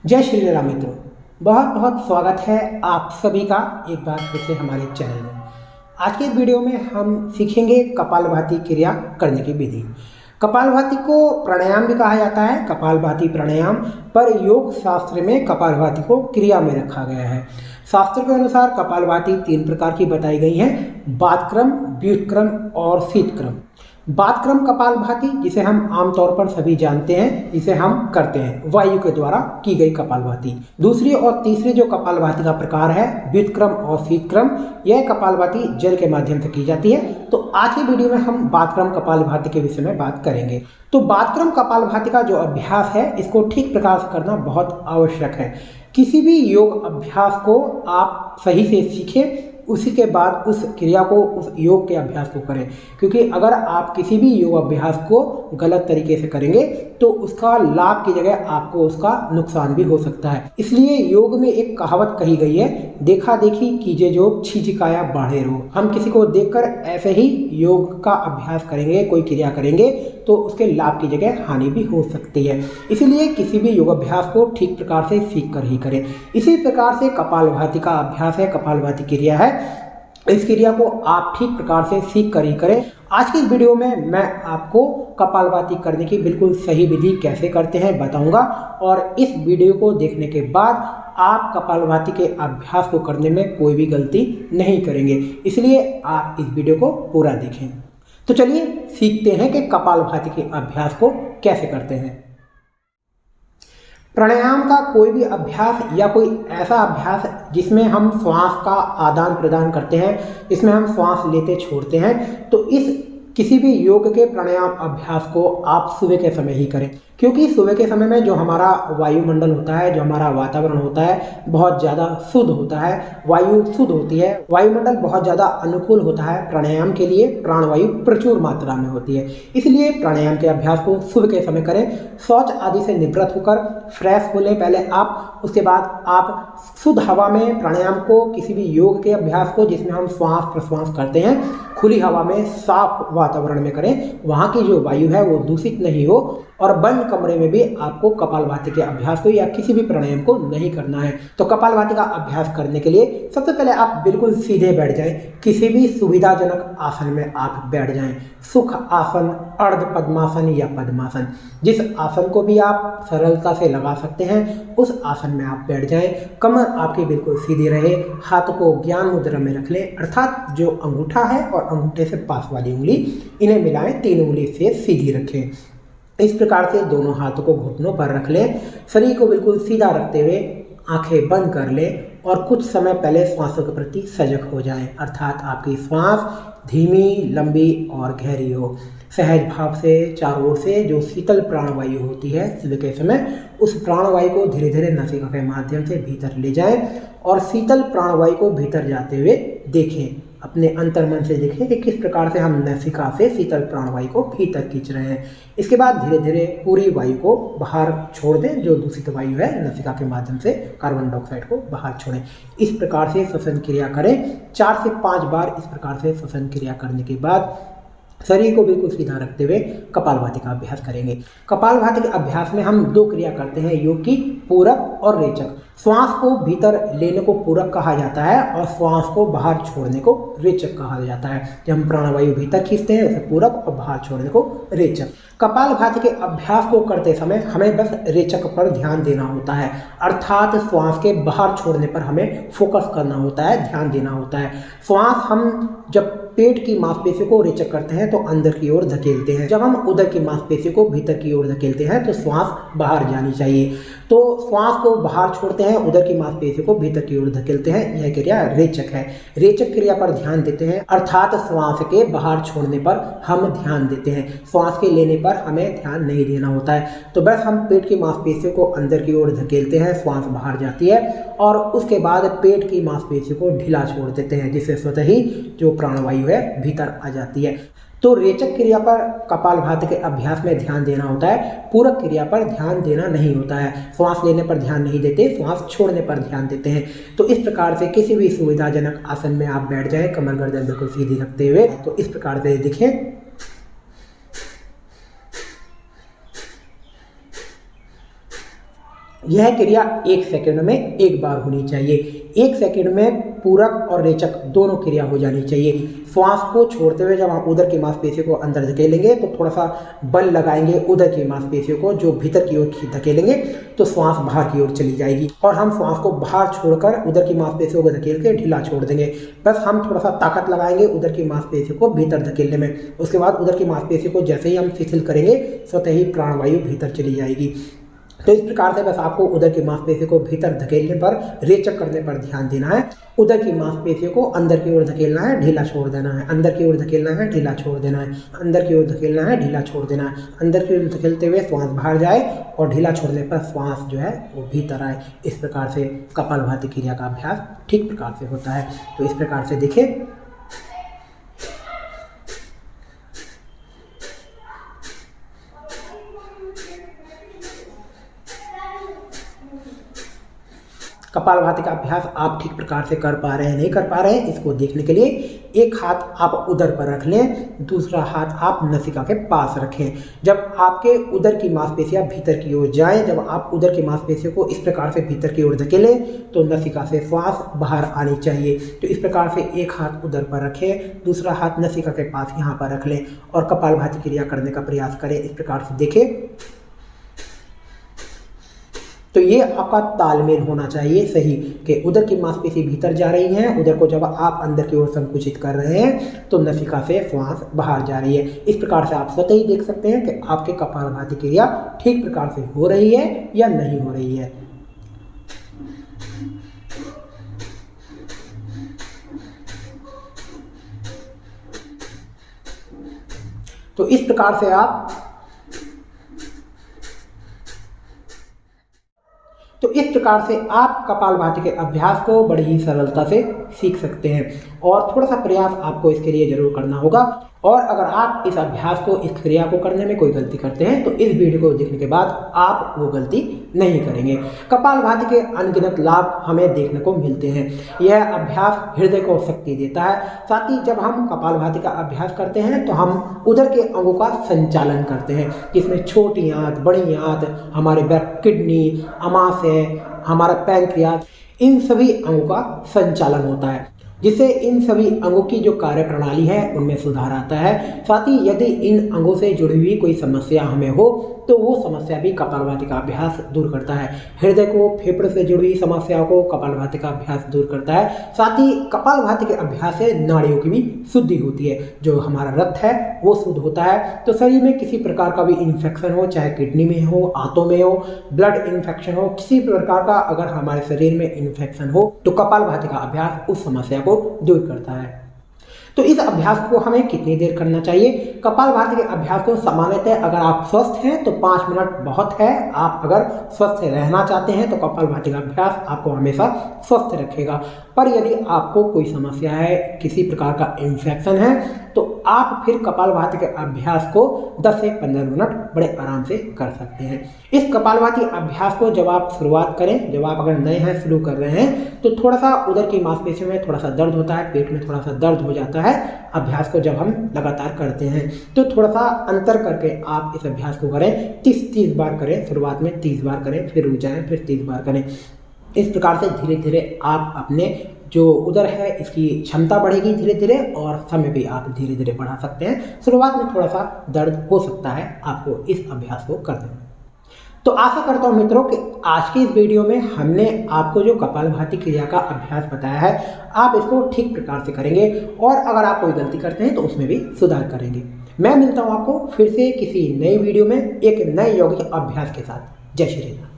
जय श्री राम मित्रों, बहुत बहुत स्वागत है आप सभी का एक बार फिर से हमारे चैनल में। आज के इस वीडियो में हम सीखेंगे कपालभाति क्रिया करने की विधि। कपालभाति को प्राणायाम भी कहा जाता है, कपालभाति प्राणायाम, पर योग शास्त्र में कपालभाति को क्रिया में रखा गया है। शास्त्र के अनुसार कपालभाति 3 प्रकार की बताई गई है: बातक्रम, व्युत्क्रम और शीतक्रम। बातक्रम कपालभाति, जिसे हम आमतौर पर सभी जानते हैं, इसे हम करते हैं वायु के द्वारा की गई कपालभाति। दूसरी और तीसरी जो कपालभाति का प्रकार है, व्युत्क्रम और शीतक्रम, यह कपालभाति जल के माध्यम से की जाती है। तो आज की वीडियो में हम बातक्रम कपालभाति के विषय में बात करेंगे। तो बातक्रम कपालभाति का जो अभ्यास है, इसको ठीक प्रकार से करना बहुत आवश्यक है। किसी भी योग अभ्यास को आप सही से सीखें, उसी के बाद उस क्रिया को, उस योग के अभ्यास को करें, क्योंकि अगर आप किसी भी योग अभ्यास को गलत तरीके से करेंगे तो उसका लाभ की जगह आपको उसका नुकसान भी हो सकता है। इसलिए योग में एक कहावत कही गई है, देखा देखी कीजे जोग, छिछकाया बाढ़े रोग। हम किसी को देखकर ऐसे ही योग का अभ्यास करेंगे, कोई क्रिया करेंगे, तो उसके लाभ की जगह हानि भी हो सकती है। इसलिए किसी भी योग अभ्यास को ठीक प्रकार से सीख कर ही करें। इसी प्रकार से कपालभाति का अभ्यास है, कपालभाति क्रिया है, इस क्रिया को आप ठीक प्रकार से सीख कर ही करें। आज की इस वीडियो में मैं आपको कपालभाति करने की बिल्कुल सही विधि कैसे करते हैं बताऊंगा, और इस वीडियो को देखने के बाद आप कपालभाति के अभ्यास को करने में कोई भी गलती नहीं करेंगे। इसलिए आप इस वीडियो को पूरा देखें। तो चलिए सीखते हैं कि कपालभाति के अभ्यास को कैसे करते हैं। प्राणायाम का कोई भी अभ्यास या कोई ऐसा अभ्यास जिसमें हम श्वास का आदान प्रदान करते हैं, इसमें हम श्वास लेते छोड़ते हैं, तो इस किसी भी योग के प्राणायाम अभ्यास को आप सुबह के समय ही करें, क्योंकि सुबह के समय में जो हमारा वायुमंडल होता है, जो हमारा वातावरण होता है, बहुत ज़्यादा शुद्ध होता है, वायु शुद्ध होती है, वायुमंडल बहुत ज़्यादा अनुकूल होता है प्राणायाम के लिए, प्राणवायु प्रचुर मात्रा में होती है। इसलिए प्राणायाम के अभ्यास को सुबह के समय करें। शौच आदि से निवृत्त होकर फ्रेश हो लें पहले आप, उसके बाद आप शुद्ध हवा में प्राणायाम को, किसी भी योग के अभ्यास को जिसमें हम श्वास प्रश्वास करते हैं, खुली हवा में साफ वातावरण में करें, वहाँ की जो वायु है वो दूषित नहीं हो, और बंद कमरे में भी आपको कपालभाति के अभ्यास को या किसी भी प्राणायाम को नहीं करना है। तो कपालभाति का अभ्यास करने के लिए सबसे पहले आप बिल्कुल सीधे बैठ जाएं, किसी भी सुविधाजनक आसन में आप बैठ जाएं। सुख आसन, अर्ध पद्मासन या पद्मासन, जिस आसन को भी आप सरलता से लगा सकते हैं, उस आसन में आप बैठ जाएं। कमर आपकी बिल्कुल सीधी रहे, हाथ को ज्ञान मुद्रा में रख लें, अर्थात जो अंगूठा है और अंगूठे से पास वाली उंगली, इन्हें मिलाएं, 3 उंगली से सीधी रखें। इस प्रकार से दोनों हाथों को घुटनों पर रख लें, शरीर को बिल्कुल सीधा रखते हुए आंखें बंद कर लें, और कुछ समय पहले श्वासों के प्रति सजग हो जाएं, अर्थात आपकी श्वास धीमी, लंबी और गहरी हो। सहज भाव से चारों ओर से जो शीतल प्राणवायु होती है सुबह के समय, उस प्राणवायु को धीरे धीरे नासिका के माध्यम से भीतर ले जाएं, और शीतल प्राणवायु को भीतर जाते हुए देखें। अपने अंतर्मन से देखें कि किस प्रकार से हम नासिका से शीतल प्राणवायु को भीतर खींच रहे हैं। इसके बाद धीरे धीरे पूरी वायु को बाहर छोड़ दें, जो दूषित वायु है नासिका के माध्यम से कार्बन डाइऑक्साइड को बाहर छोड़ें। इस प्रकार से श्वसन क्रिया करें। 4 से 5 बार इस प्रकार से श्वसन क्रिया करने के बाद शरीर को बिल्कुल सीधा रखते हुए कपालभाति का अभ्यास करेंगे। कपालभाति के अभ्यास में हम 2 क्रिया करते हैं योग की, पूरक और रेचक। श्वास को भीतर लेने को पूरक कहा जाता है और श्वास को बाहर छोड़ने को रेचक कहा जाता है। जब हम प्राणवायु भीतर खींचते हैं उसे पूरक और बाहर छोड़ने को रेचक। कपालभाति के अभ्यास को करते समय हमें बस रेचक पर ध्यान देना होता है, अर्थात श्वास के बाहर छोड़ने पर हमें फोकस करना होता है, ध्यान देना होता है। श्वास हम जब पेट की मांसपेशियों को रेचक करते हैं तो अंदर की ओर धकेलते हैं, जब हम उदर की मांसपेशियों को भीतर की ओर धकेलते हैं तो श्वास बाहर जानी चाहिए। तो श्वास को बाहर छोड़ते हैं, उदर की मांसपेशियों को भीतर की ओर धकेलते हैं, यह क्रिया रेचक है। रेचक क्रिया पर ध्यान देते हैं, अर्थात श्वास के बाहर छोड़ने पर हम ध्यान देते हैं, श्वास के लेने पर हमें ध्यान नहीं देना होता है। तो बस हम पेट की मांसपेशियों को अंदर की ओर धकेलते हैं, श्वास बाहर जाती है, और उसके बाद पेट की मांसपेशियों को ढीला छोड़ देते हैं, जिससे स्वतः ही जो प्राणवायु है भीतर आ जाती है। तो रेचक क्रिया पर कपालभाति के अभ्यास में ध्यान देना होता है, पूरक क्रिया पर ध्यान देना नहीं होता है। श्वास लेने पर ध्यान नहीं देते, श्वास छोड़ने पर ध्यान देते हैं। तो इस प्रकार से किसी भी सुविधाजनक आसन में आप बैठ जाएं, कमर गर्दन बिल्कुल सीधी रखते हुए। तो इस प्रकार से देखिए, यह क्रिया 1 सेकंड में एक बार होनी चाहिए। 1 सेकंड में पूरक और रेचक दोनों क्रिया हो जानी चाहिए। श्वास को छोड़ते हुए जब आप उदर की मांसपेशियों को अंदर धकेलेंगे तो थोड़ा सा बल लगाएंगे उदर की मांसपेशियों को, जो भीतर की ओर धकेलेंगे तो श्वास बाहर की ओर चली जाएगी। और हम श्वास को बाहर छोड़कर उदर की मांसपेशियों को धकेल के ढीला छोड़ देंगे। बस हम थोड़ा सा ताकत लगाएंगे उदर की मांसपेशियों को भीतर धकेलने में। उसके बाद उदर की मांसपेशियों को जैसे ही हम शिथिल करेंगे स्वतः ही प्राणवायु भीतर चली जाएगी। तो इस प्रकार से बस आपको उदर की मांसपेशियों को भीतर धकेलने पर, रेचक करने पर ध्यान देना है। उदर की मांसपेशियों को अंदर की ओर धकेलना है, ढीला छोड़ देना है, अंदर की ओर धकेलना है, ढीला छोड़ देना है, अंदर की ओर धकेलना है, ढीला छोड़ देना है, अंदर की ओर धकेलते हुए श्वास बाहर जाए और ढीला छोड़ने पर श्वास जो है वो भीतर आए। इस प्रकार से कपालभाति क्रिया का अभ्यास ठीक प्रकार से होता है। तो इस प्रकार से देखिए, कपालभाति का अभ्यास आप ठीक प्रकार से कर पा रहे हैं नहीं कर पा रहे हैं, इसको देखने के लिए एक हाथ आप उदर पर रख लें, दूसरा हाथ आप नसिका के पास रखें। जब आपके उदर की मांसपेशियां भीतर की ओर जाएं, जब आप उदर की मांसपेशियों को इस प्रकार से भीतर की ओर धकेलें तो नसिका से श्वास बाहर आनी चाहिए। तो इस प्रकार से एक हाथ उदर पर रखें, दूसरा हाथ नसिका के पास यहाँ पर रख लें और कपालभाति क्रिया करने का प्रयास करें। इस प्रकार से देखें तो ये आपका तालमेल होना चाहिए सही, कि उदर की मांसपेशी भीतर जा रही है, उदर को जब आप अंदर की ओर संकुचित कर रहे हैं तो नसिका से श्वास बाहर जा रही है। इस प्रकार से आप स्वतः ही देख सकते हैं कि आपके कपालभाति क्रिया ठीक प्रकार से हो रही है या नहीं हो रही है। तो इस प्रकार से आप कपालभाति के अभ्यास को बड़ी ही सरलता से सीख सकते हैं और थोड़ा सा प्रयास आपको इसके लिए जरूर करना होगा। और अगर आप इस अभ्यास को, इस क्रिया को करने में कोई गलती करते हैं तो इस वीडियो को देखने के बाद आप वो गलती नहीं करेंगे। कपालभाति के अनगिनत लाभ हमें देखने को मिलते हैं। यह अभ्यास हृदय को शक्ति देता है। साथ ही जब हम कपालभाति का अभ्यास करते हैं तो हम उदर के अंगों का संचालन करते हैं, जिसमें छोटी आंत, बड़ी आंत, हमारे किडनी, आमाशय, हमारा पैंक्रियास, इन सभी अंगों का संचालन होता है, जिससे इन सभी अंगों की जो कार्य प्रणाली है उनमें सुधार आता है। साथ ही यदि इन अंगों से जुड़ी हुई कोई समस्या हमें हो तो वो समस्या भी कपालभाति का अभ्यास दूर करता है। हृदय को, फेफड़े से जुड़ी हुई समस्याओं को कपालभाति का अभ्यास दूर करता है। साथ ही कपालभाति के अभ्यास से नाड़ियों की भी शुद्धि होती है, जो हमारा रक्त है वो शुद्ध होता है। तो शरीर में किसी प्रकार का भी इन्फेक्शन हो, चाहे किडनी में हो, आंतों में हो, ब्लड इन्फेक्शन हो, किसी प्रकार का अगर हमारे शरीर में इन्फेक्शन हो तो कपालभाति का अभ्यास उस समस्या को दूर करता है। तो इस अभ्यास को हमें कितनी देर करना चाहिए? कपालभाति के अभ्यास को सामान्यतः अगर आप स्वस्थ हैं तो 5 मिनट बहुत है। आप अगर स्वस्थ रहना चाहते हैं तो कपालभाति का अभ्यास आपको हमेशा स्वस्थ रखेगा। पर यदि आपको कोई समस्या है, किसी प्रकार का इन्फेक्शन है, तो आप फिर कपालभाति के अभ्यास को 10 से 15 मिनट बड़े आराम से कर सकते हैं। इस कपालभाति अभ्यास को जब आप शुरुआत करें, जब आप अगर नए हैं, शुरू कर रहे हैं, तो थोड़ा सा उदर की मांसपेशियों में थोड़ा सा दर्द होता है, पेट में थोड़ा सा दर्द हो जाता है। अभ्यास को जब हम लगातार करते हैं तो थोड़ा सा अंतर करके आप इस अभ्यास को करें। 30 बार करें, शुरुआत में 30 बार करें, फिर रुक जाएं, फिर 30 बार करें। इस प्रकार से धीरे धीरे आप अपने जो उदर है इसकी क्षमता बढ़ेगी धीरे धीरे, और समय भी आप धीरे धीरे बढ़ा सकते हैं। शुरुआत में थोड़ा सा दर्द हो सकता है आपको इस अभ्यास को करने में। तो आशा करता हूँ मित्रों कि आज की इस वीडियो में हमने आपको जो कपालभाति क्रिया का अभ्यास बताया है, आप इसको ठीक प्रकार से करेंगे और अगर आप कोई गलती करते हैं तो उसमें भी सुधार करेंगे। मैं मिलता हूँ आपको फिर से किसी नई वीडियो में एक नए यौगिक अभ्यास के साथ। जय श्री राम।